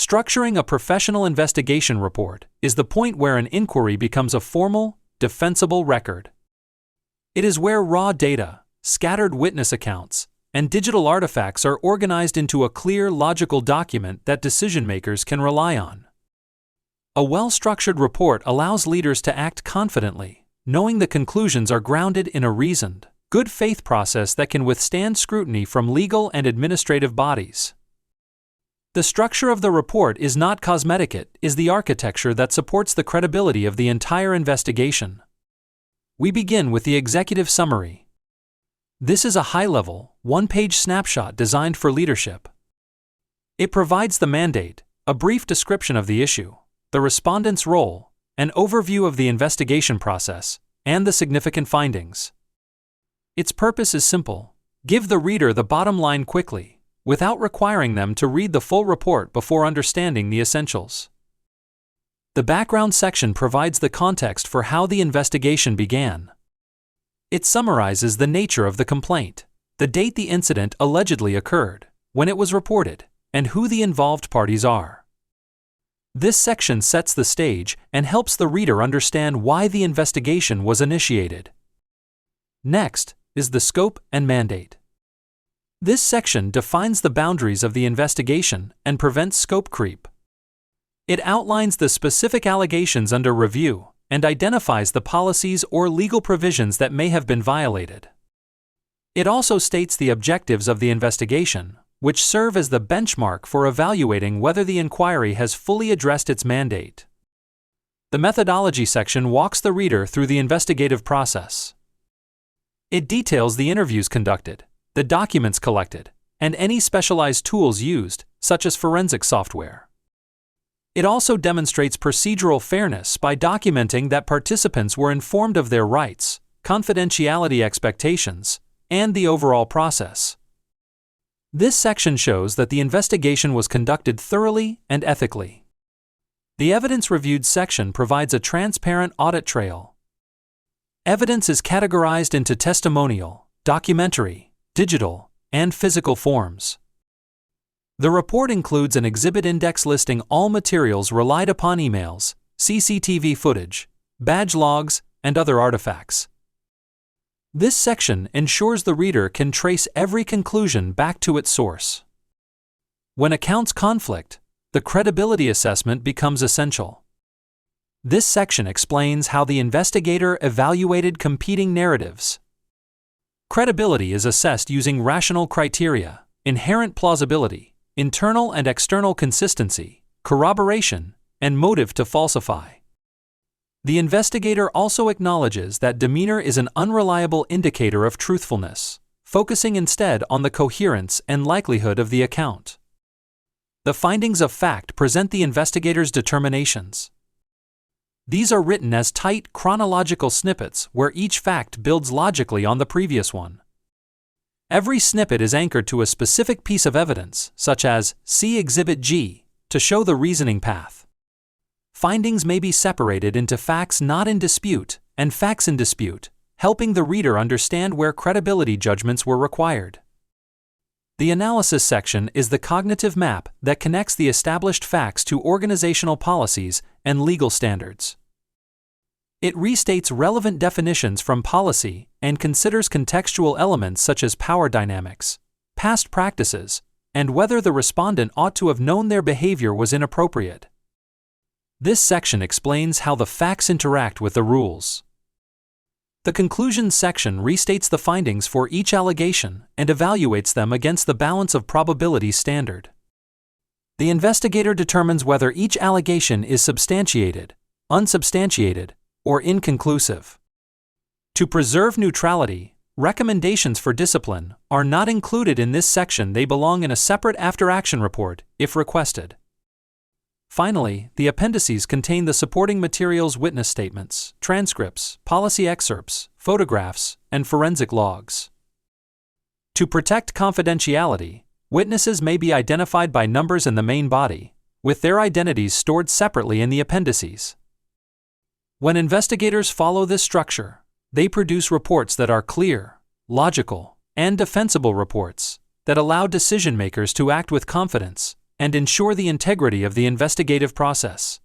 Structuring a professional investigation report is the point where an inquiry becomes a formal, defensible record. It is where raw data, scattered witness accounts, and digital artifacts are organized into a clear, logical document that decision-makers can rely on. A well-structured report allows leaders to act confidently, knowing the conclusions are grounded in a reasoned, good-faith process that can withstand scrutiny from legal and administrative bodies. The structure of the report is not cosmetic, it is the architecture that supports the credibility of the entire investigation. We begin with the executive summary. This is a high-level, one-page snapshot designed for leadership. It provides the mandate, a brief description of the issue, the respondent's role, an overview of the investigation process, and the significant findings. Its purpose is simple: give the reader the bottom line quickly, without requiring them to read the full report before understanding the essentials. The background section provides the context for how the investigation began. It summarizes the nature of the complaint, the date the incident allegedly occurred, when it was reported, and who the involved parties are. This section sets the stage and helps the reader understand why the investigation was initiated. Next is the scope and mandate. This section defines the boundaries of the investigation and prevents scope creep. It outlines the specific allegations under review and identifies the policies or legal provisions that may have been violated. It also states the objectives of the investigation, which serve as the benchmark for evaluating whether the inquiry has fully addressed its mandate. The methodology section walks the reader through the investigative process. It details the interviews conducted, the documents collected, and any specialized tools used, such as forensic software. It also demonstrates procedural fairness by documenting that participants were informed of their rights, confidentiality expectations, and the overall process. This section shows that the investigation was conducted thoroughly and ethically. The evidence reviewed section provides a transparent audit trail. Evidence is categorized into testimonial, documentary, digital, and physical forms. The report includes an exhibit index listing all materials relied upon: emails, CCTV footage, badge logs, and other artifacts. This section ensures the reader can trace every conclusion back to its source. When accounts conflict, the credibility assessment becomes essential. This section explains how the investigator evaluated competing narratives. Credibility is assessed using rational criteria: inherent plausibility, internal and external consistency, corroboration, and motive to falsify. The investigator also acknowledges that demeanor is an unreliable indicator of truthfulness, focusing instead on the coherence and likelihood of the account. The findings of fact present the investigator's determinations. These are written as tight, chronological snippets where each fact builds logically on the previous one. Every snippet is anchored to a specific piece of evidence, such as "See Exhibit G," to show the reasoning path. Findings may be separated into facts not in dispute and facts in dispute, helping the reader understand where credibility judgments were required. The analysis section is the cognitive map that connects the established facts to organizational policies and legal standards. It restates relevant definitions from policy and considers contextual elements such as power dynamics, past practices, and whether the respondent ought to have known their behavior was inappropriate. This section explains how the facts interact with the rules. The conclusions section restates the findings for each allegation and evaluates them against the balance of probability standard. The investigator determines whether each allegation is substantiated, unsubstantiated, or inconclusive. To preserve neutrality, recommendations for discipline are not included in this section. They belong in a separate after-action report, if requested. Finally, the appendices contain the supporting materials: witness statements, transcripts, policy excerpts, photographs, and forensic logs. To protect confidentiality, witnesses may be identified by numbers in the main body, with their identities stored separately in the appendices. When investigators follow this structure, they produce reports that are clear, logical, and defensible reports that allow decision-makers to act with confidence, and ensure the integrity of the investigative process.